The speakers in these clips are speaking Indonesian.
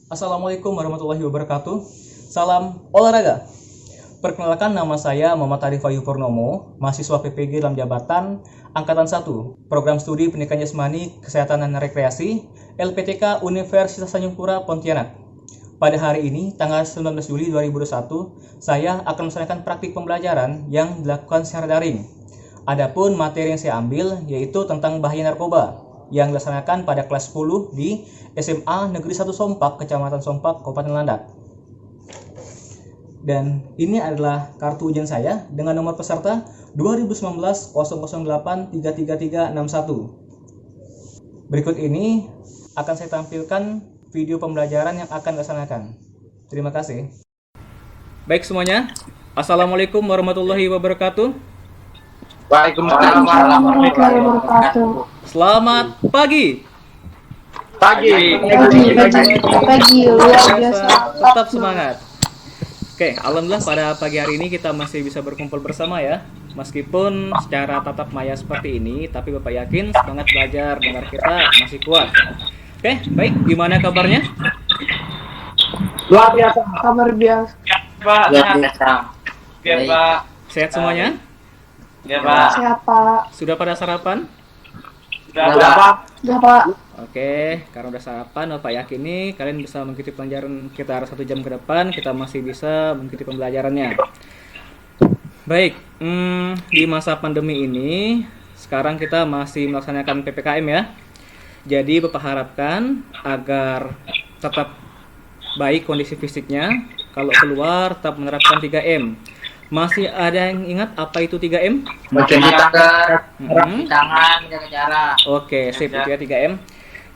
Assalamualaikum warahmatullahi wabarakatuh. Salam olahraga. Perkenalkan, nama saya Muhammad Arif Ayu Purnomo, mahasiswa PPG dalam jabatan Angkatan 1, Program Studi Pendidikan Jasmani, Kesehatan dan Rekreasi, LPTK Universitas Tanjung Pura, Pontianak. Pada hari ini, tanggal 19 Juli 2021, saya akan melaksanakan praktik pembelajaran yang dilakukan secara daring. Adapun materi yang saya ambil yaitu tentang bahaya narkoba yang dilaksanakan pada kelas 10 di SMA Negeri 1 Sompak, Kecamatan Sompak, Kabupaten Landak. Dan ini adalah kartu ujian saya dengan nomor peserta 2019-008-33361. Berikut ini akan saya tampilkan video pembelajaran yang akan dilaksanakan. Terima kasih. Baik semuanya, Assalamualaikum warahmatullahi wabarakatuh. Waalaikumsalam warahmatullahi wabarakatuh. Selamat pagi. Pagi, luar biasa. Tetap semangat. Oke, alhamdulillah pada pagi hari ini kita masih bisa berkumpul bersama ya. Meskipun secara tatap maya seperti ini, tapi Bapak yakin semangat belajar dengar kita masih kuat. Oke, baik. Gimana kabarnya? Luar biasa. Kabar biasa. Pak, biar Pak. Sehat semuanya? Ya Pak. Sehat Pak. Sudah pada sarapan? Sudah Pak. Sudah Pak. Oke, karena udah sarapan, Bapak yakin nih kalian bisa mengikuti pelajaran kita 1 jam ke depan, kita masih bisa mengikuti pembelajarannya. Baik, di masa pandemi ini, sekarang kita masih melaksanakan PPKM ya. Jadi Bapak harapkan agar tetap baik kondisi fisiknya, kalau keluar tetap menerapkan 3M. Masih ada yang ingat apa itu 3M? Mencuci tangan, tangan, jaga jarak. Oke, sip, itu ya 3M.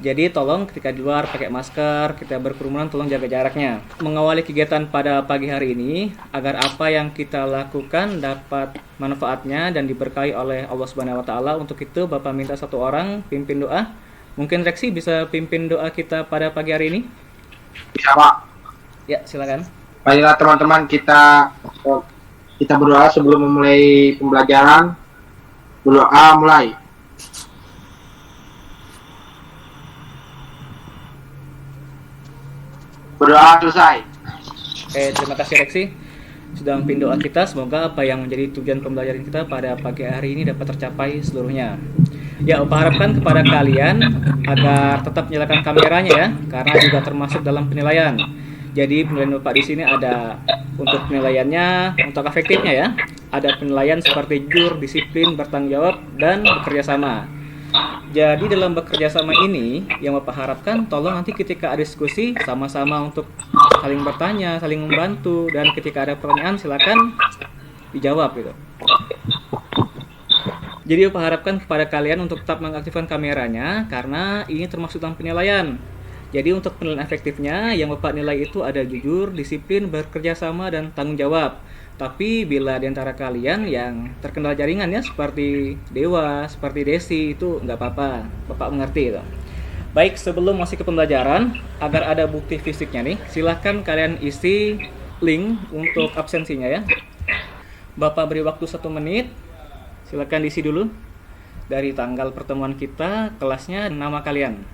Jadi tolong ketika di luar pakai masker, kita berkerumunan tolong jaga jaraknya. Mengawali kegiatan pada pagi hari ini agar apa yang kita lakukan dapat manfaatnya dan diberkahi oleh Allah Subhanahu wa taala. Untuk itu Bapak minta satu orang pimpin doa. Mungkin Reksi bisa pimpin doa kita pada pagi hari ini? Bisa Pak. Ya, silakan. Baiklah teman-teman, kita berdoa sebelum memulai pembelajaran. Berdoa mulai. Berdoa selesai. Terima kasih Reksi sudah memimpin doa kita. Semoga apa yang menjadi tujuan pembelajaran kita pada pagi hari ini dapat tercapai seluruhnya. Ya, Bapak harapkan kepada kalian agar tetap menyalakan kameranya ya, karena juga termasuk dalam penilaian. Jadi penilaian Bapak di sini ada untuk penilaiannya, untuk efektifnya ya. Ada penilaian seperti jujur, disiplin, bertanggung jawab, dan bekerja sama. Jadi dalam bekerja sama ini yang Bapak harapkan tolong nanti ketika ada diskusi sama-sama untuk saling bertanya, saling membantu, dan ketika ada pertanyaan silakan dijawab gitu. Jadi Bapak harapkan kepada kalian untuk tetap mengaktifkan kameranya karena ini termasuk dalam penilaian. Jadi untuk penilaian efektifnya yang Bapak nilai itu ada jujur, disiplin, bekerja sama, dan tanggung jawab. Tapi bila di antara kalian yang terkendala jaringan ya seperti Dewa, seperti Desi itu nggak apa-apa, Bapak mengerti itu. Baik, sebelum masuk ke pembelajaran, agar ada bukti fisiknya nih, silahkan kalian isi link untuk absensinya ya. Bapak beri waktu 1 menit, silahkan diisi dulu dari tanggal pertemuan kita, kelasnya, nama kalian.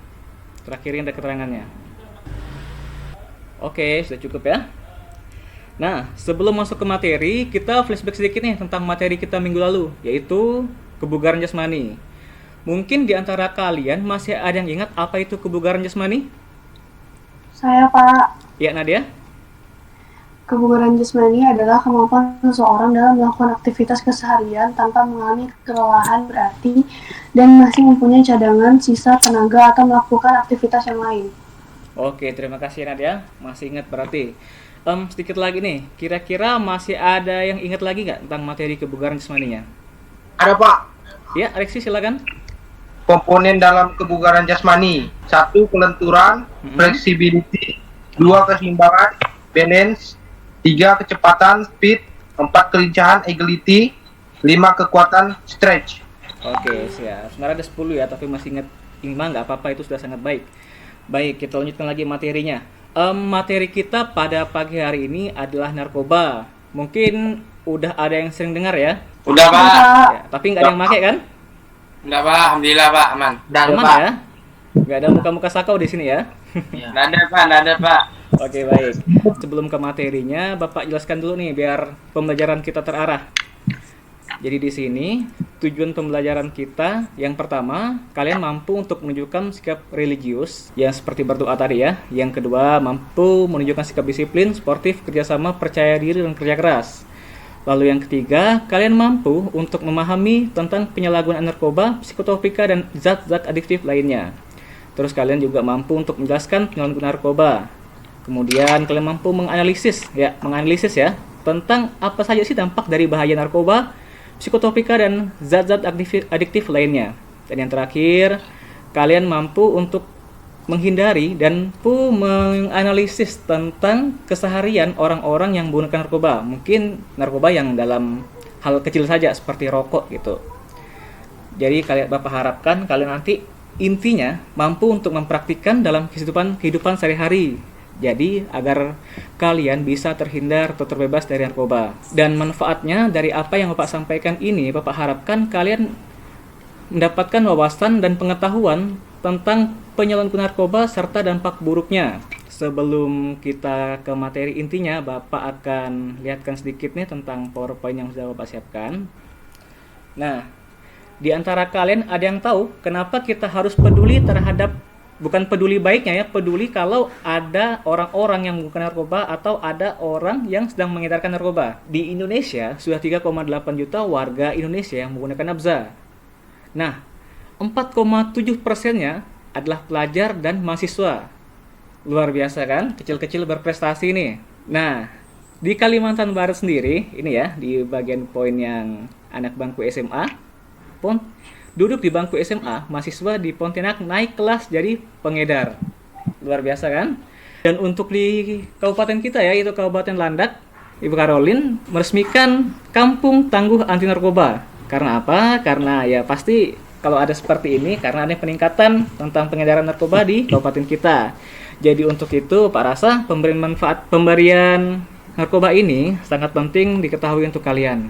Terakhirin ada keterangannya. Oke, sudah cukup ya. Nah, sebelum masuk ke materi, kita flashback sedikit nih tentang materi kita minggu lalu, yaitu kebugaran jasmani. Mungkin di antara kalian masih ada yang ingat apa itu kebugaran jasmani? Saya Pak. Ya, Nadia? Kebugaran jasmani adalah kemampuan seseorang dalam melakukan aktivitas keseharian tanpa mengalami kelelahan berarti dan masih mempunyai cadangan sisa tenaga atau melakukan aktivitas yang lain. Oke, terima kasih Nadia. Masih ingat berarti. Sedikit lagi nih, kira-kira masih ada yang ingat lagi nggak tentang materi kebugaran jasmaninya? Ada Pak. Ya, Alexi silakan. Komponen dalam kebugaran jasmani: 1. Kelenturan, flexibility; 2. Keseimbangan, balance; 3. Kecepatan, speed; 4. Kelincahan, agility; 5. Kekuatan, stretch. Oke, siap. Sebenarnya ada 10 ya, tapi masih ingat 5 nggak apa-apa, itu sudah sangat baik. Baik, kita lanjutkan lagi materinya. Materi kita pada pagi hari ini adalah narkoba. Mungkin udah ada yang sering dengar ya? Udah Pak. Ya, tapi nggak ada yang pakai kan? Udah Pak, alhamdulillah Pak, aman. Aman ya? Nggak ada muka-muka sakau di sini ya? Nggak ada Pak, nggak ada Pak. Oke, baik. Sebelum ke materinya, Bapak jelaskan dulu nih biar pembelajaran kita terarah. Jadi di sini tujuan pembelajaran kita yang pertama, kalian mampu untuk menunjukkan sikap religius yang seperti berdoa tadi ya. Yang kedua, mampu menunjukkan sikap disiplin, sportif, kerjasama, percaya diri, dan kerja keras. Lalu yang ketiga, kalian mampu untuk memahami tentang penyalahgunaan narkoba, psikotropika, dan zat-zat adiktif lainnya. Terus kalian juga mampu untuk menjelaskan penyalahgunaan narkoba. Kemudian kalian mampu menganalisis ya tentang apa saja sih dampak dari bahaya narkoba, psikotropika, dan zat-zat adiktif lainnya. Dan yang terakhir, kalian mampu untuk menghindari dan menganalisis tentang keseharian orang-orang yang menggunakan narkoba. Mungkin narkoba yang dalam hal kecil saja seperti rokok gitu. Jadi Bapak harapkan kalian nanti intinya mampu untuk mempraktikkan dalam kehidupan sehari-hari. Jadi agar kalian bisa terhindar atau terbebas dari narkoba. Dan manfaatnya dari apa yang Bapak sampaikan ini, Bapak harapkan kalian mendapatkan wawasan dan pengetahuan tentang penyalahgunaan narkoba serta dampak buruknya. Sebelum kita ke materi intinya, Bapak akan lihatkan sedikit nih tentang PowerPoint yang sudah Bapak siapkan. Nah, di antara kalian ada yang tahu kenapa kita harus peduli terhadap, bukan peduli baiknya ya, peduli kalau ada orang-orang yang menggunakan narkoba atau ada orang yang sedang mengedarkan narkoba. Di Indonesia sudah 3,8 juta warga Indonesia yang menggunakan nabza. Nah, 4,7%-nya adalah pelajar dan mahasiswa. Luar biasa kan? Kecil-kecil berprestasi nih. Nah, di Kalimantan Barat sendiri, ini ya, di bagian poin yang anak bangku SMA, duduk di bangku SMA, mahasiswa di Pontianak naik kelas jadi pengedar. Luar biasa kan? Dan untuk di kabupaten kita ya, itu Kabupaten Landak, Ibu Karolin meresmikan Kampung Tangguh Anti Narkoba. Karena apa? Karena ya pasti kalau ada seperti ini, karena ada peningkatan tentang pengedaran narkoba di kabupaten kita. Jadi untuk itu, Pak Rasa, pemberian narkoba ini sangat penting diketahui untuk kalian.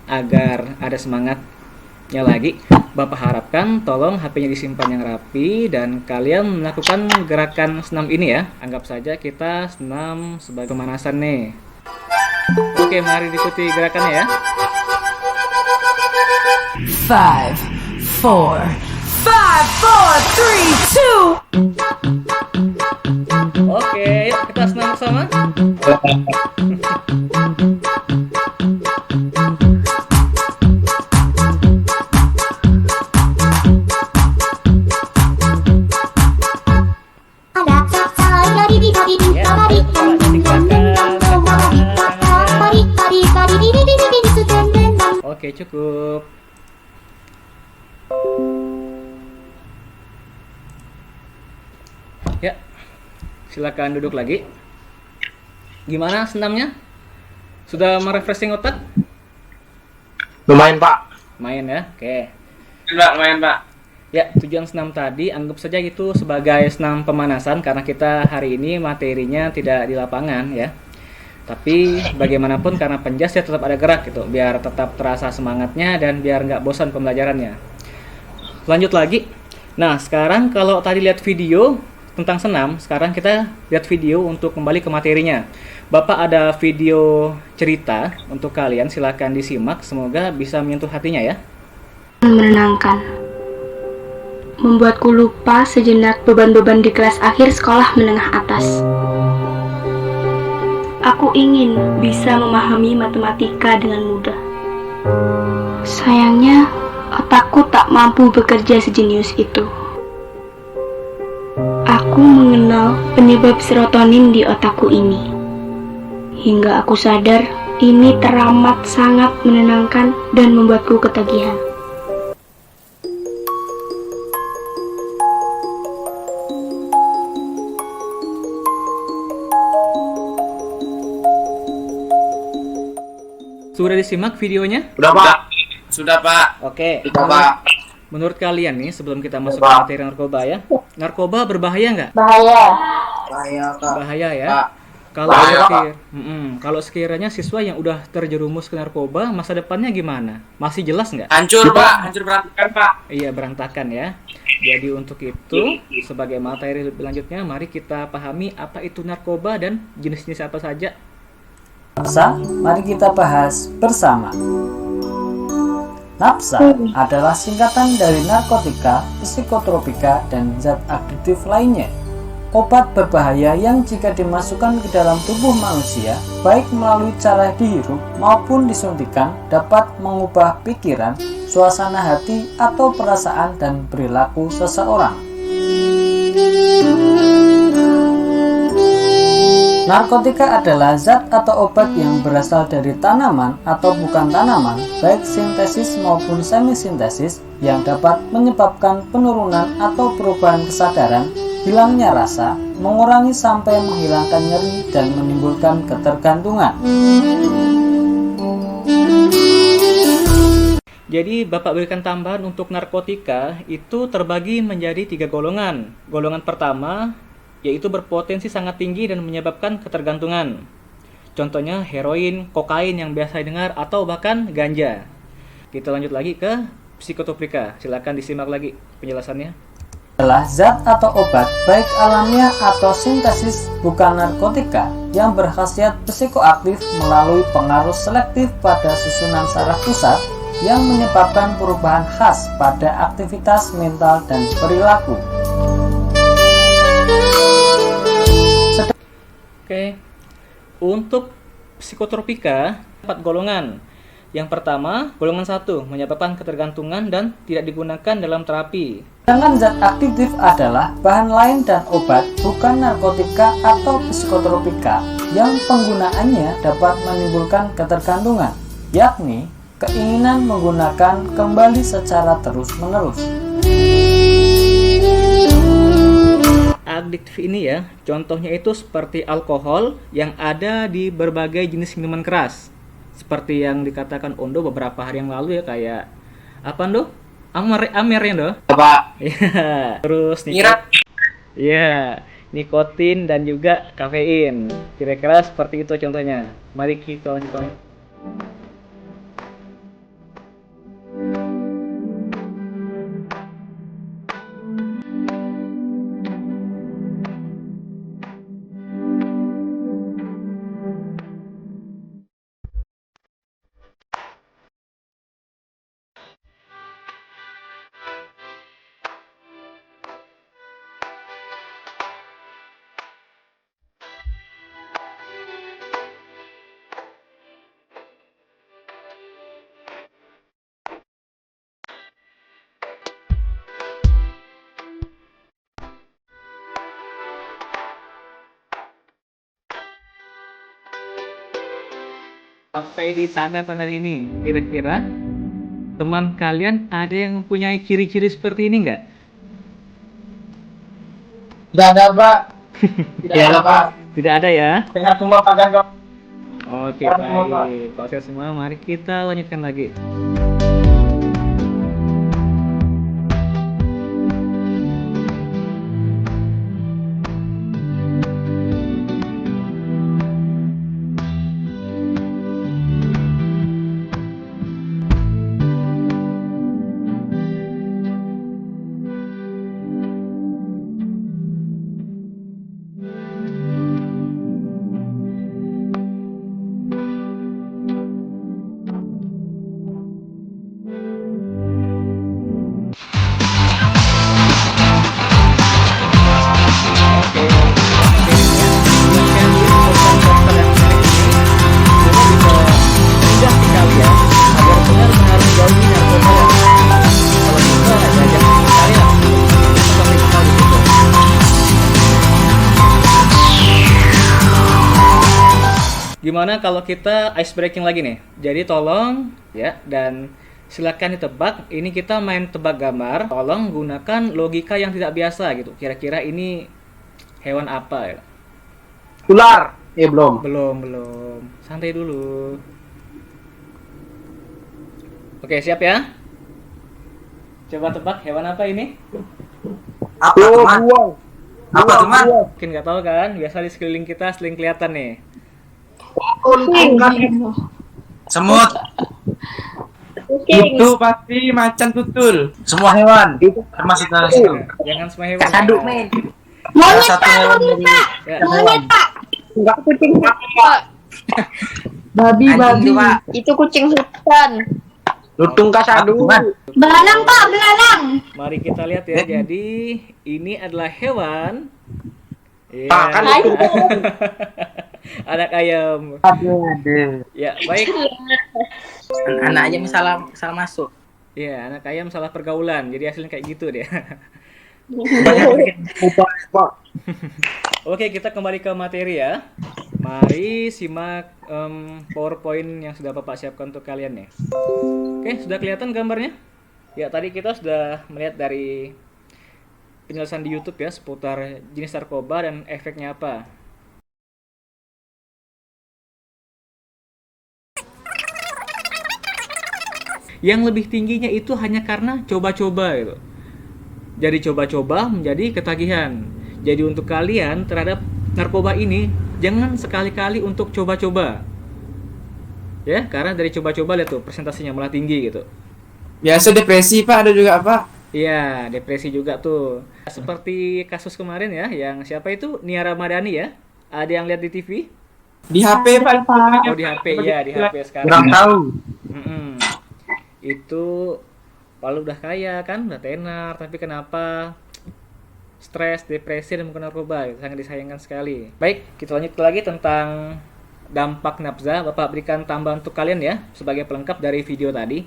Agar ada semangatnya lagi, Bapak harapkan tolong HP-nya disimpan yang rapi dan kalian melakukan gerakan senam ini ya. Anggap saja kita senam sebagai pemanasan nih. Oke, mari diikuti gerakannya ya. 5, 4, 3, 2. Oke, yuk kita senam bersama. Oke, cukup. Ya, silakan duduk lagi. Gimana senamnya? Sudah merefreshing otak? Lumayan Pak. Main ya, oke. Pak, main Pak. Ya, tujuan senam tadi anggap saja itu sebagai senam pemanasan karena kita hari ini materinya tidak di lapangan ya. Tapi bagaimanapun karena penjas ya tetap ada gerak gitu, biar tetap terasa semangatnya dan biar nggak bosan pembelajarannya. Lanjut lagi. Nah, sekarang kalau tadi lihat video tentang senam, sekarang kita lihat video untuk kembali ke materinya. Bapak ada video cerita untuk kalian, silakan disimak, semoga bisa menyentuh hatinya ya. Menenangkan, membuatku lupa sejenak beban-beban di kelas akhir sekolah menengah atas. Aku ingin bisa memahami matematika dengan mudah. Sayangnya, otakku tak mampu bekerja sejenius itu. Aku mengenal penyebab serotonin di otakku ini. Hingga aku sadar, ini teramat sangat menenangkan dan membuatku ketagihan. Sudah disimak videonya? Udah Pak. Sudah Pak. Oke. Udah Pak. Menurut kalian nih, sebelum kita masuk ke materi narkoba ya, narkoba berbahaya nggak? Bahaya Pak. Bahaya ya. Pak. Kalau Bahaya, kalau sekiranya siswa yang udah terjerumus ke narkoba, masa depannya gimana? Masih jelas nggak? Hancur Pak, hancur berantakan Pak. Iya, berantakan ya. Jadi untuk itu, sebagai materi lebih lanjutnya, mari kita pahami apa itu narkoba dan jenis-jenis apa saja. Napsa, mari kita bahas bersama. Napsa adalah singkatan dari narkotika, psikotropika, dan zat aktif lainnya. Obat berbahaya yang jika dimasukkan ke dalam tubuh manusia, baik melalui cara dihirup maupun disuntikan, dapat mengubah pikiran, suasana hati, atau perasaan dan perilaku seseorang. Narkotika adalah zat atau obat yang berasal dari tanaman atau bukan tanaman, baik sintesis maupun semisintesis, yang dapat menyebabkan penurunan atau perubahan kesadaran, hilangnya rasa, mengurangi sampai menghilangkan nyeri, dan menimbulkan ketergantungan. Jadi Bapak berikan tambahan untuk narkotika itu terbagi menjadi 3 golongan. Golongan pertama yaitu berpotensi sangat tinggi dan menyebabkan ketergantungan. Contohnya heroin, kokain yang biasa didengar, atau bahkan ganja. Kita lanjut lagi ke psikotropika. Silakan disimak lagi penjelasannya. Adalah zat atau obat baik alamiah atau sintesis bukan narkotika yang berkhasiat psikoaktif melalui pengaruh selektif pada susunan saraf pusat yang menyebabkan perubahan khas pada aktivitas mental dan perilaku. Oke. Untuk psikotropika 4 golongan. Yang pertama, golongan 1 menyebabkan ketergantungan dan tidak digunakan dalam terapi. Sedangkan zat aktif adalah bahan lain dan obat bukan narkotika atau psikotropika yang penggunaannya dapat menimbulkan ketergantungan, yakni keinginan menggunakan kembali secara terus-menerus. Adiktif ini ya, contohnya itu seperti alkohol yang ada di berbagai jenis minuman keras. Seperti yang dikatakan Ondo beberapa hari yang lalu ya, kayak apa Ondo? Amer ya Ondo? Pak. Iya. Terus nikotin dan juga kafein. Kira-kira seperti itu contohnya. Mari kita lanjutkan. Sampai di tanda-tanda ini, kira-kira teman kalian ada yang mempunyai ciri-ciri seperti ini nggak? Tidak ada, Pak. Tidak ada, Pak. Tidak ada ya? Dengar semua Pak Gangga. Oke, baik. Proses semua, mari kita lanjutkan lagi. Gimana kalau kita ice breaking lagi nih? Jadi tolong ya, dan silakan ditebak. Ini kita main tebak gambar. Tolong gunakan logika yang tidak biasa gitu. Kira-kira ini hewan apa ya? Ular. Belum. Belum. Santai dulu. Oke, siap ya? Coba tebak hewan apa ini? Apa teman? Apa teman? Mungkin nggak tahu kan? Biasa di sekeliling kita sering kelihatan nih. Semut. Itu pasti macan tutul. Semua hewan termasuk dalam situ. Jangan semua hewan. Saduk, men. Salah satu hewan dari Ya. Enggak kucing Pak. Babi, Anjing babi. tuh, Pak. Itu kucing hutan. Lutung kasadu. Belalang Pak, belalang. Mari kita lihat ya. Jadi ini adalah hewan. Iya. Pak, kan itu. Anak ayam. Aduh. Ya, baik. Anak aja salah masuk. Iya, anak ayam salah pergaulan. Jadi hasilnya kayak gitu deh. Oke, kita kembali ke materi ya. Mari simak PowerPoint yang sudah Bapak siapkan untuk kalian nih. Oke, sudah kelihatan gambarnya? Ya, tadi kita sudah melihat dari penjelasan di YouTube ya seputar jenis narkoba dan efeknya apa. Yang lebih tingginya itu hanya karena coba-coba gitu. Jadi coba-coba menjadi ketagihan. Jadi untuk kalian terhadap narkoba ini jangan sekali-kali untuk coba-coba. Ya, karena dari coba-coba lihat tuh presentasinya malah tinggi gitu. Biasa depresi Pak, ada juga Pak. Iya, depresi juga tuh. Seperti kasus kemarin ya, yang siapa itu? Nia Ramadhani ya. Ada yang lihat di TV? Di HP Pak. Oh, di HP ya, di HP sekarang. Kurang tahu. Mm-mm. Itu walau udah kaya kan, udah tenar, tapi kenapa stres, depresi, dan menggunakan narkoba? Sangat disayangkan sekali. Baik, kita lanjut lagi tentang dampak nafza. Bapak berikan tambahan untuk kalian ya, sebagai pelengkap dari video tadi.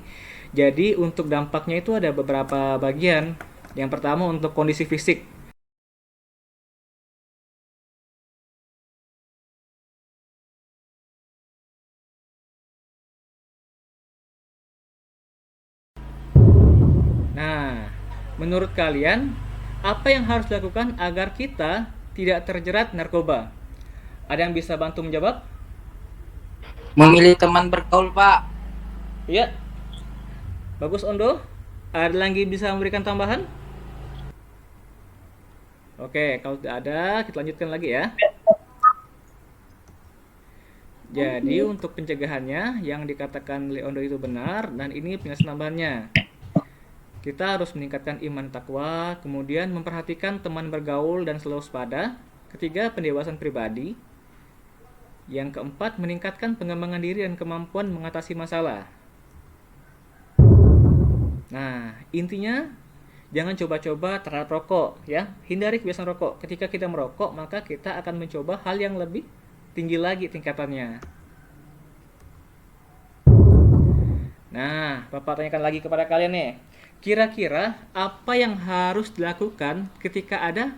Jadi untuk dampaknya itu ada beberapa bagian. Yang pertama untuk kondisi fisik. Nah, menurut kalian, apa yang harus dilakukan agar kita tidak terjerat narkoba? Ada yang bisa bantu menjawab? Memilih teman bergaul, Pak. Iya. Bagus, Ondo. Ada lagi bisa memberikan tambahan? Oke, kalau tidak ada, kita lanjutkan lagi ya. Jadi, untuk pencegahannya, yang dikatakan Leondo itu benar, dan ini penjelasan tambahannya. Kita harus meningkatkan iman takwa, kemudian memperhatikan teman bergaul dan selalu waspada. Ketiga, pendewasaan pribadi. Yang keempat, meningkatkan pengembangan diri dan kemampuan mengatasi masalah. Nah, intinya jangan coba-coba terhadap rokok ya. Hindari kebiasaan rokok. Ketika kita merokok, maka kita akan mencoba hal yang lebih tinggi lagi tingkatannya. Nah, Bapak tanyakan lagi kepada kalian nih. Kira-kira apa yang harus dilakukan ketika ada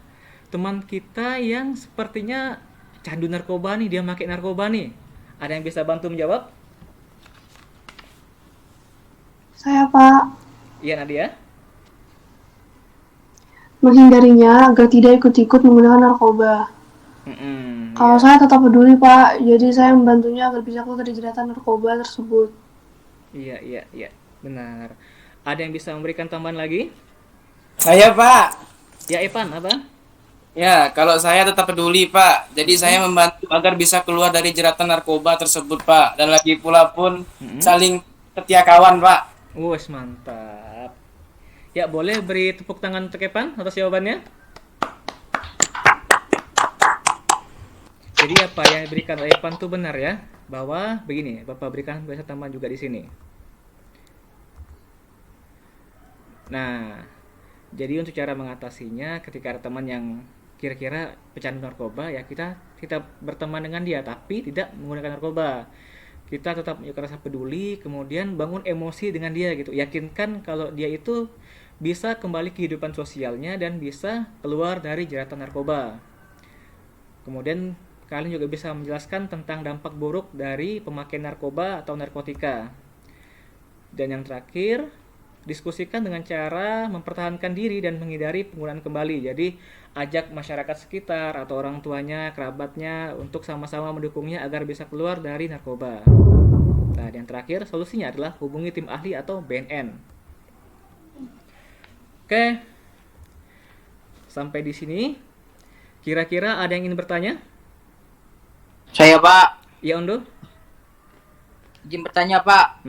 teman kita yang sepertinya candu narkoba nih, dia pakai narkoba nih? Ada yang bisa bantu menjawab? Saya, Pak. Iya, Nadia. Menghindarinya agar tidak ikut-ikut menggunakan narkoba. Kalau saya tetap peduli, Pak. Jadi saya membantunya agar bisa keluar dari jeratan narkoba tersebut. Iya, benar. Ada yang bisa memberikan tambahan lagi? Saya Pak. Ya, Evan, apa? Ya, kalau saya tetap peduli Pak. Jadi saya membantu agar bisa keluar dari jeratan narkoba tersebut Pak. Dan lagi pula pun saling setia kawan Pak. Wes, mantap. Ya, boleh beri tepuk tangan untuk Evan atas jawabannya. Jadi apa yang diberikan oleh Evan itu benar ya, bahwa begini, Bapak berikan biasa tambahan juga di sini. Nah, jadi untuk cara mengatasinya ketika ada teman yang kira-kira pecandu narkoba, ya kita berteman dengan dia tapi tidak menggunakan narkoba. Kita tetap menunjukkan rasa peduli, kemudian bangun emosi dengan dia gitu. Yakinkan kalau dia itu bisa kembali ke kehidupan sosialnya dan bisa keluar dari jeratan narkoba. Kemudian kalian juga bisa menjelaskan tentang dampak buruk dari pemakaian narkoba atau narkotika. Dan yang terakhir, diskusikan dengan cara mempertahankan diri dan menghindari penggunaan kembali. Jadi ajak masyarakat sekitar atau orang tuanya, kerabatnya untuk sama-sama mendukungnya agar bisa keluar dari narkoba. Nah, yang terakhir solusinya adalah hubungi tim ahli atau BNN. Oke. Sampai di sini. Kira-kira ada yang ingin bertanya? Saya, Pak. Iya, Ondo. Izin bertanya, Pak.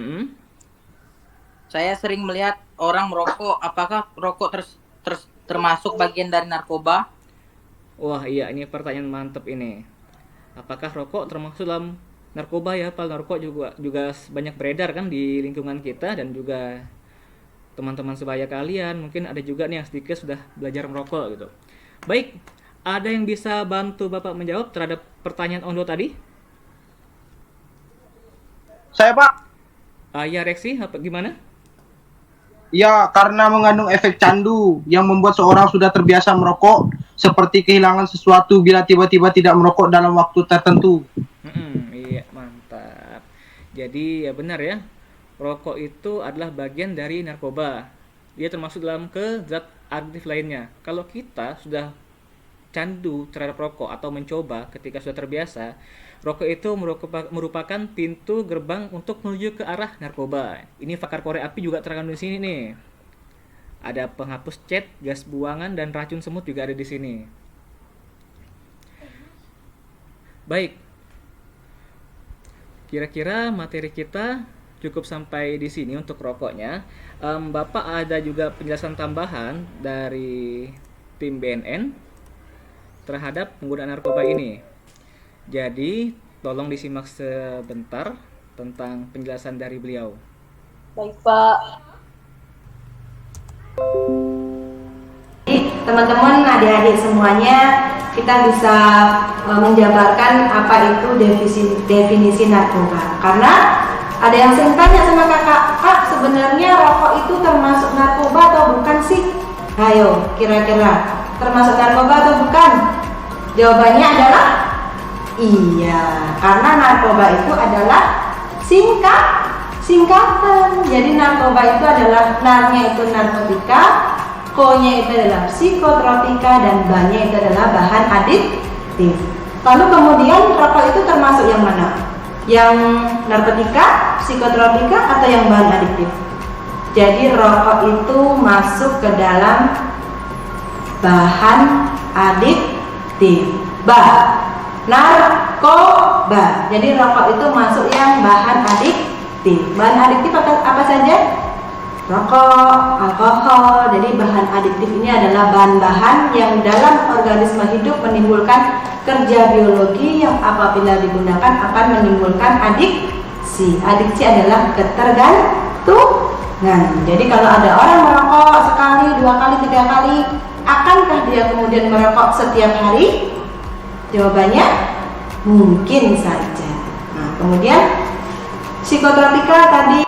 Saya sering melihat orang merokok. Apakah rokok termasuk bagian dari narkoba? Wah iya, ini pertanyaan mantep ini. Apakah rokok termasuk dalam narkoba ya? Pak, narkoba juga banyak beredar kan di lingkungan kita dan juga teman-teman sebaya kalian. Mungkin ada juga nih yang sedikit sudah belajar merokok gitu. Baik, ada yang bisa bantu Bapak menjawab terhadap pertanyaan Ondo tadi? Saya Pak, Ya Reksi, apa gimana? ya karena mengandung efek candu yang membuat seorang sudah terbiasa merokok, seperti kehilangan sesuatu bila tiba-tiba tidak merokok dalam waktu tertentu. Iya, mantap. Jadi ya benar ya, rokok itu adalah bagian dari narkoba. Dia termasuk dalam ke zat aktif lainnya. Kalau kita sudah candu terhadap rokok atau mencoba ketika sudah terbiasa, rokok itu merupakan pintu gerbang untuk menuju ke arah narkoba. Ini faktor korek api juga terkandung di sini nih. Ada penghapus cat, gas buangan, dan racun semut juga ada di sini. Baik, kira-kira materi kita cukup sampai di sini untuk rokoknya. Bapak ada juga penjelasan tambahan dari tim BNN terhadap penggunaan narkoba ini. Jadi, tolong disimak sebentar tentang penjelasan dari beliau. Baik, Pak. Teman-teman, adik-adik semuanya, kita bisa menjabarkan apa itu definisi narkoba. Karena ada yang sering tanya sama kakak, Kak, sebenarnya rokok itu termasuk narkoba atau bukan sih? Ayo, kira-kira termasuk narkoba atau bukan? Jawabannya adalah iya, karena narkoba itu adalah singkatan. Jadi narkoba itu adalah nar-nya itu narkotika, ko-nya itu adalah psikotropika, dan ba-nya itu adalah bahan adiktif. Lalu kemudian rokok itu termasuk yang mana? Yang narkotika, psikotropika, atau yang bahan adiktif? Jadi rokok itu masuk ke dalam bahan adiktif. Narkoba. Jadi rokok itu masuk yang bahan adiktif. Bahan adiktif apa saja? Rokok, alkohol. Jadi bahan adiktif ini adalah bahan-bahan yang dalam organisme hidup menimbulkan kerja biologi yang apabila digunakan akan menimbulkan adiksi. Adiksi adalah ketergantungan. Jadi kalau ada orang merokok sekali, 2 kali, 3 kali, akankah dia kemudian merokok setiap hari? Jawabannya mungkin saja. Nah, kemudian psikotropika tadi.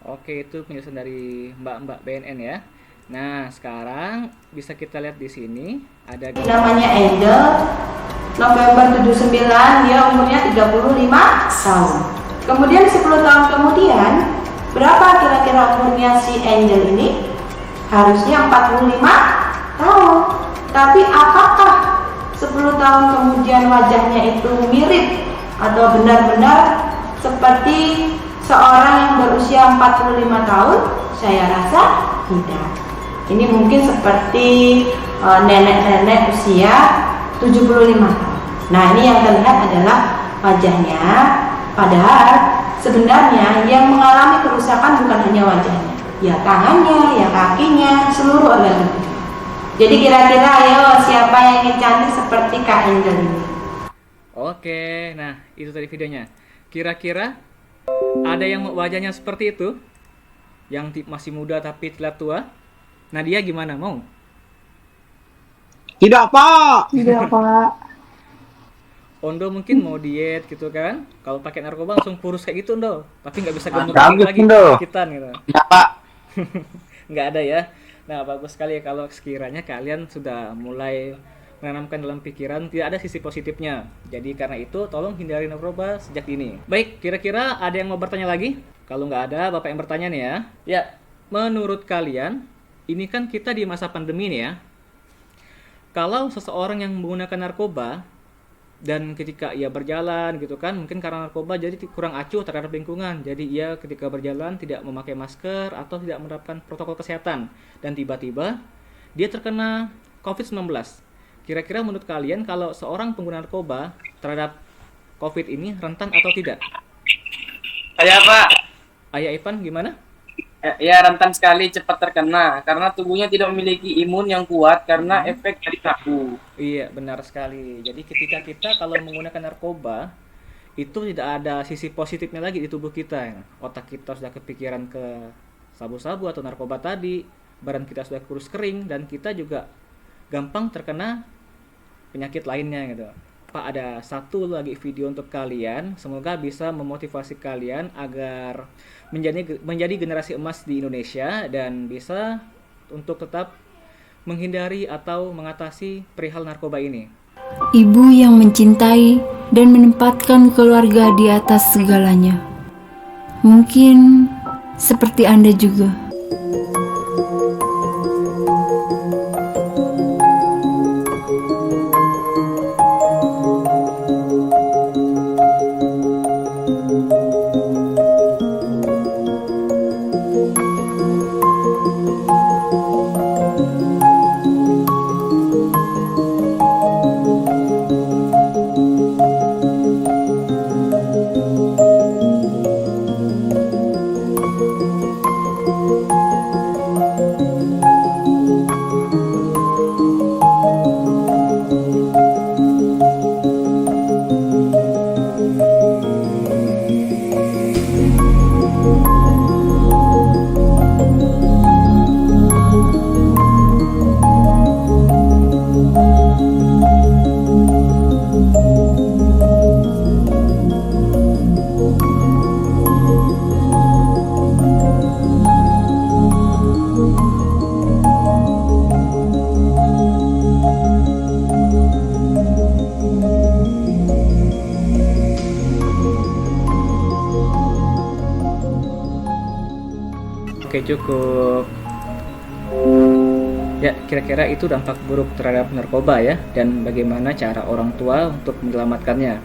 Oke, itu penjelasan dari Mbak BNN ya. Nah, sekarang bisa kita lihat di sini ada namanya Angel. November 79, dia umurnya 35 tahun. Kemudian 10 tahun kemudian, berapa kira-kira umurnya si Angel ini? Harusnya 45 tahun. Tapi apakah 10 tahun kemudian wajahnya itu mirip atau benar-benar seperti seorang yang berusia 45 tahun? Saya rasa tidak. Ini mungkin seperti nenek-nenek usia 75 tahun. Nah, ini yang terlihat adalah wajahnya. Padahal sebenarnya yang mengalami kerusakan bukan hanya wajahnya, ya tangannya, ya kakinya, seluruh organ tubuh. Jadi kira-kira ayo siapa yang ingin cantik seperti Kak Angel ini? Oke, nah itu tadi videonya. Kira-kira ada yang wajahnya seperti itu? Yang masih muda tapi terlihat tua? Nadia gimana, mau? Tidak, Pak. Tidak, Pak. Ondo mungkin mau diet gitu kan? Kalau pakai narkoba langsung kurus kayak gitu, Ondo. Tapi nggak bisa gemuk lagi kitan gitu. Ya, Pak. Nggak ada ya. Nah, bagus sekali ya kalau sekiranya kalian sudah mulai menanamkan dalam pikiran tidak ada sisi positifnya. Jadi karena itu tolong hindari narkoba sejak dini. Baik, kira-kira ada yang mau bertanya lagi? Kalau nggak ada, Bapak yang bertanya nih ya. Ya, menurut kalian, ini kan kita di masa pandemi nih ya. Kalau seseorang yang menggunakan narkoba dan ketika ia berjalan gitu kan, mungkin karena narkoba jadi kurang acuh terhadap lingkungan, jadi ia ketika berjalan tidak memakai masker atau tidak menerapkan protokol kesehatan dan tiba-tiba dia terkena COVID-19. Kira-kira menurut kalian kalau seorang pengguna narkoba terhadap COVID ini rentan atau tidak? Saya Pak, Ayah Ipan gimana? ya rentan sekali cepat terkena karena tubuhnya tidak memiliki imun yang kuat karena efek dari sabu. Iya, benar sekali. Jadi ketika kita kalau menggunakan narkoba, itu tidak ada sisi positifnya lagi di tubuh kita. Otak kita sudah kepikiran ke sabu-sabu atau narkoba tadi, badan kita sudah kurus kering, dan kita juga gampang terkena penyakit lainnya gitu. Pak, ada satu lagi video untuk kalian. Semoga bisa memotivasi kalian agar menjadi generasi emas di Indonesia dan bisa untuk tetap menghindari atau mengatasi perihal narkoba ini. Ibu yang mencintai dan menempatkan keluarga di atas segalanya. Mungkin seperti Anda juga. Oke, cukup. Ya, kira-kira itu dampak buruk terhadap narkoba ya, dan bagaimana cara orang tua untuk menyelamatkannya.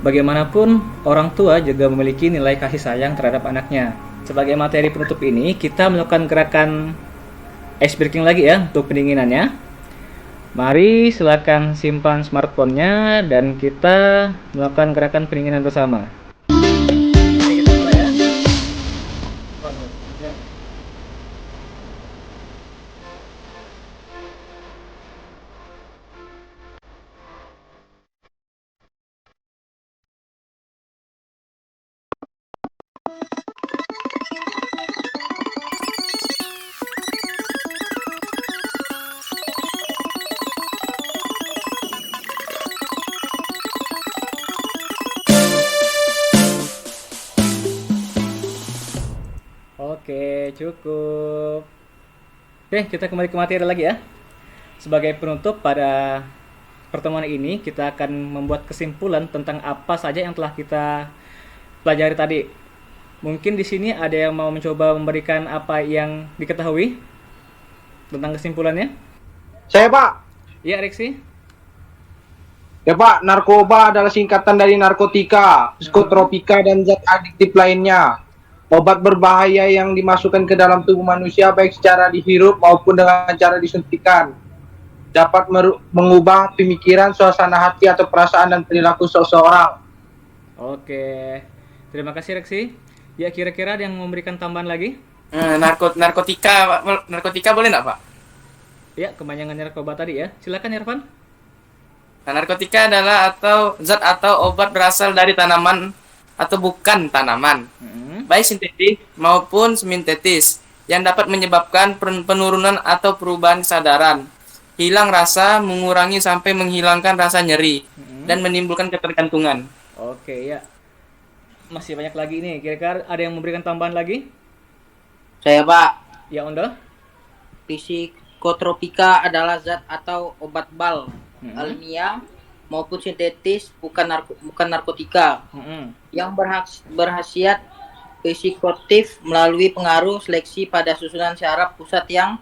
Bagaimanapun, orang tua juga memiliki nilai kasih sayang terhadap anaknya. Sebagai materi penutup ini, kita melakukan gerakan ice breaking lagi ya untuk pendinginannya. Mari silakan simpan smartphone-nya dan kita melakukan gerakan pendinginan bersama. Oke, cukup. Oke, kita kembali ke materi lagi ya. Sebagai penutup pada pertemuan ini, kita akan membuat kesimpulan tentang apa saja yang telah kita pelajari tadi. Mungkin di sini ada yang mau mencoba memberikan apa yang diketahui tentang kesimpulannya? Saya, Pak. Iya, Reksi. Ya, Pak, narkoba adalah singkatan dari narkotika, psikotropika, dan zat adiktif lainnya. Obat berbahaya yang dimasukkan ke dalam tubuh manusia baik secara dihirup maupun dengan cara disuntikan. Dapat mengubah pemikiran, suasana hati, atau perasaan dan perilaku seseorang. Oke. Terima kasih, Reksi. Ya, kira-kira ada yang memberikan tambahan lagi? Narkotika boleh nggak Pak? Ya, kepanjangan narkoba tadi ya. Silakan, Irfan. Nah, narkotika adalah zat atau obat berasal dari tanaman atau bukan tanaman, baik sintetis maupun sintetis, yang dapat menyebabkan penurunan atau perubahan kesadaran, hilang rasa, mengurangi sampai menghilangkan rasa nyeri, dan menimbulkan ketergantungan. Oke, ya. Masih banyak lagi nih. Kira-kira ada yang memberikan tambahan lagi? Saya, Pak. Ya, Ondo. Psikotropika adalah zat atau obat bal alamiah maupun sintetis, bukan narkotika, yang berkhasiat psikoaktif melalui pengaruh seleksi pada susunan syaraf pusat yang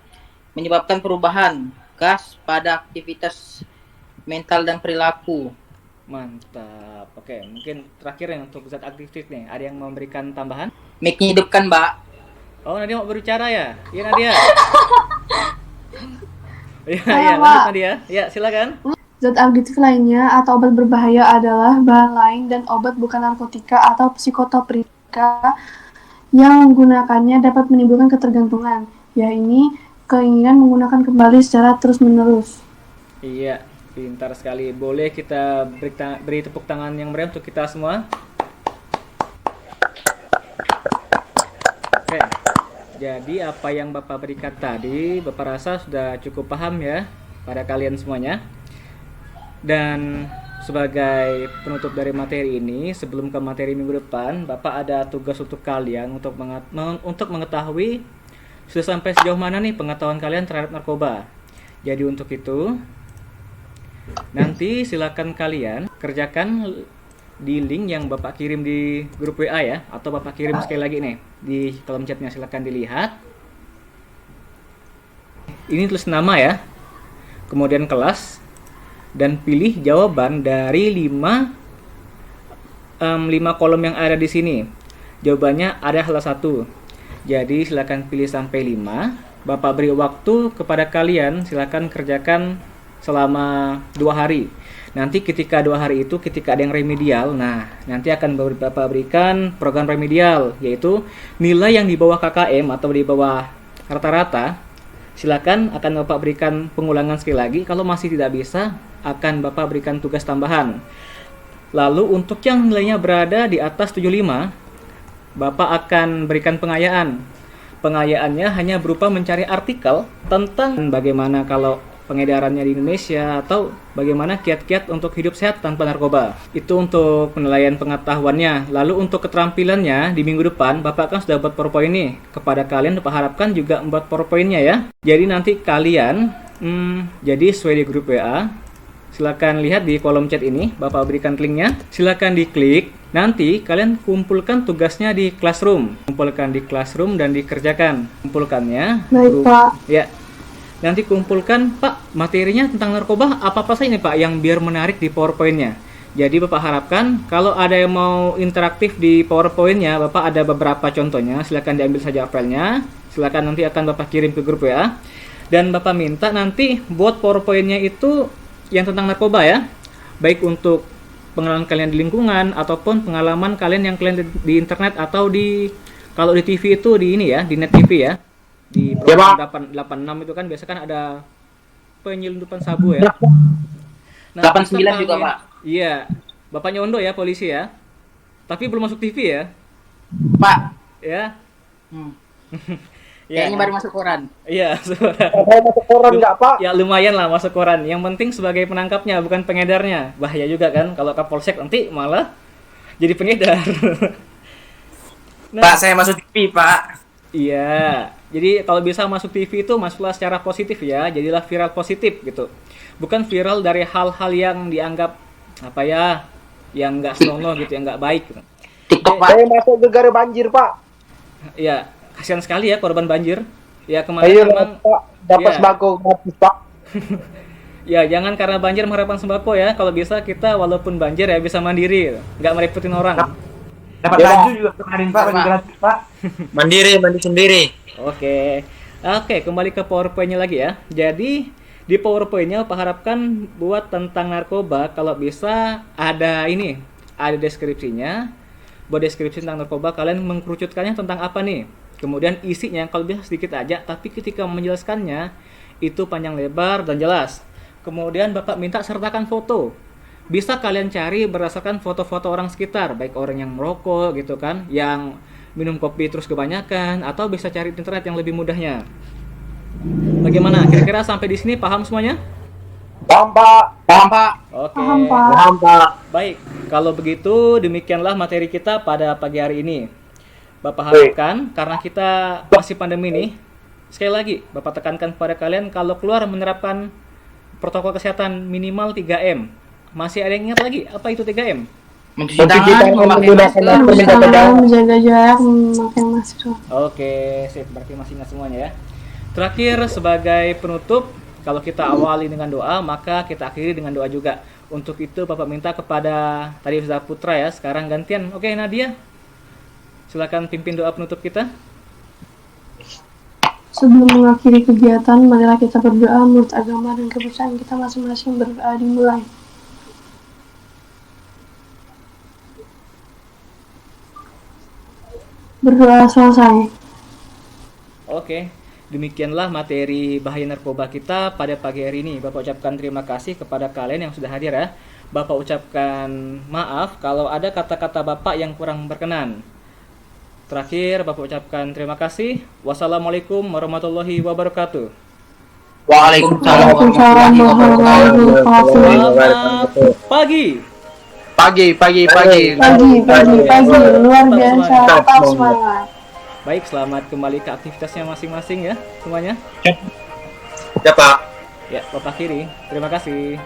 menyebabkan perubahan gas pada aktivitas mental dan perilaku. Mantap. Oke, mungkin terakhir yang untuk zat aktif nih, ada yang memberikan tambahan? Menyedupkan, Mbak. Oh, Nadia mau berbicara ya? Iya, Nadia. Iya, Saya, lanjut Pak. Nadia. Ya, silakan. Zat aktif lainnya atau obat berbahaya adalah bahan lain dan obat bukan narkotika atau psikotropika narkotika yang menggunakannya dapat menimbulkan ketergantungan, yaitu keinginan menggunakan kembali secara terus-menerus. Iya, pintar sekali. Boleh kita beri tepuk tangan yang meriah untuk kita semua? Oke, jadi apa yang Bapak berikan tadi, Bapak rasa sudah cukup paham ya pada kalian semuanya. Dan sebagai penutup dari materi ini, sebelum ke materi minggu depan, Bapak ada tugas untuk kalian untuk mengetahui sudah sampai sejauh mana nih pengetahuan kalian terhadap narkoba. Jadi untuk itu, nanti silakan kalian kerjakan di link yang Bapak kirim di grup WA ya, atau Bapak kirim sekali lagi nih di kolom chatnya, silakan dilihat. Ini tulis nama ya, kemudian kelas, dan pilih jawaban dari 5 kolom yang ada di sini. Jawabannya ada salah satu. Jadi silakan pilih sampai 5. Bapak beri waktu kepada kalian, silakan kerjakan selama 2 hari. Nanti ketika 2 hari itu, ketika ada yang remedial, nah nanti akan Bapak berikan program remedial, yaitu nilai yang di bawah KKM atau di bawah rata-rata. Silakan akan Bapak berikan pengulangan sekali lagi. Kalau masih tidak bisa, akan Bapak berikan tugas tambahan. Lalu untuk yang nilainya berada di atas 75, Bapak akan berikan pengayaan. Pengayaannya hanya berupa mencari artikel tentang bagaimana kalau pengedarannya di Indonesia, atau bagaimana kiat-kiat untuk hidup sehat tanpa narkoba. Itu untuk penilaian pengetahuannya. Lalu untuk keterampilannya di minggu depan, Bapak kan sudah buat PowerPoint nih. Kepada kalian Bapak harapkan juga membuat PowerPoint-nya ya. Jadi nanti kalian jadi sesuai di grup WA, silakan lihat di kolom chat ini, Bapak berikan linknya, silakan diklik. Nanti kalian kumpulkan tugasnya di Classroom, kumpulkan di Classroom dan dikerjakan. Kumpulkannya. Baik, Pak. Ya. Nanti kumpulkan, Pak, materinya tentang narkoba apa-apa saja nih Pak yang biar menarik di PowerPoint-nya. Jadi Bapak harapkan kalau ada yang mau interaktif di PowerPoint-nya, Bapak ada beberapa contohnya, silakan diambil saja filenya. Silakan nanti akan Bapak kirim ke grup WA. Dan Bapak minta nanti buat PowerPoint-nya itu yang tentang narkoba ya. Baik untuk pengalaman kalian di lingkungan ataupun pengalaman kalian yang kalian di internet atau kalau di TV itu di ini ya, di Net TV ya. Di program 886 itu kan biasa kan ada penyelundupan sabu ya. Nah, 89 juga, Pak. Iya. Bapaknya Ondo ya, polisi ya. Tapi belum masuk TV ya. Pak. Ya. Kayaknya baru masuk koran. Iya, masuk koran enggak, Pak? Ya lumayan lah masuk koran. Yang penting sebagai penangkapnya, bukan pengedarnya. Bahaya juga kan kalau Kapolsek nanti malah jadi pengedar. Pak, saya masuk TV, Pak. Iya. Jadi kalau bisa masuk TV itu masuklah secara positif ya. Jadilah viral positif gitu. Bukan viral dari hal-hal yang dianggap apa ya, yang enggak senonoh gitu, yang enggak baik gitu. TikTok, Pak. Saya masuk gegara banjir, Pak. Iya, kasihan sekali ya korban banjir. Ya kemarin memang Pak, dapat sembako gratis, Pak. Ya, jangan karena banjir mengharapkan sembako ya. Kalau bisa kita walaupun banjir ya bisa mandiri, nggak merepotin orang. Dapat baju juga kemarin, Pak, baju gratis, Pak. Mandiri, mandi sendiri. Oke, kembali ke PowerPoint-nya lagi ya. Jadi di PowerPoint-nya Pak harapkan buat tentang narkoba, kalau bisa ada deskripsinya. Buat deskripsi tentang narkoba, kalian mengkerucutkannya tentang apa nih? Kemudian isinya kalau bisa sedikit aja, tapi ketika menjelaskannya itu panjang lebar dan jelas. Kemudian Bapak minta sertakan foto. Bisa kalian cari berdasarkan foto-foto orang sekitar, baik orang yang merokok gitu kan, yang minum kopi terus kebanyakan, atau bisa cari di internet yang lebih mudahnya. Bagaimana? Kira-kira sampai di sini paham semuanya? Paham, Pak. Paham, Pak. Oke. Paham, Pak. Baik, kalau begitu demikianlah materi kita pada pagi hari ini. Bapak harapkan karena kita masih pandemi nih, sekali lagi Bapak tekankan kepada kalian kalau keluar menerapkan protokol kesehatan minimal 3M. Masih ada yang ingat lagi apa itu 3M? Mencuci tangan, memakai masker, menjaga jarak, memakai masker. Oke, sip. Berarti masih ingat semuanya ya. Terakhir sebagai penutup, kalau kita awali dengan doa, maka kita akhiri dengan doa juga. Untuk itu Bapak minta kepada tadi sudah Putra ya, sekarang gantian. Oke, Nadia. Silakan pimpin doa penutup kita. Sebelum mengakhiri kegiatan, marilah kita berdoa menurut agama dan kepercayaan kita masing-masing. Berdoa dimulai. Berdoa selesai. Oke, demikianlah materi bahaya narkoba kita pada pagi hari ini. Bapak ucapkan terima kasih kepada kalian yang sudah hadir ya. Bapak ucapkan maaf kalau ada kata-kata Bapak yang kurang berkenan. Terakhir, Bapak ucapkan terima kasih. Wassalamualaikum warahmatullahi wabarakatuh. Waalaikumsalam warahmatullahi wabarakatuh. Pagi. Pagi. Luar biasa. Tetap semangat. Baik, selamat kembali ke aktivitasnya masing-masing ya semuanya. Ya Pak. Ya, Bapak akhiri. Terima kasih.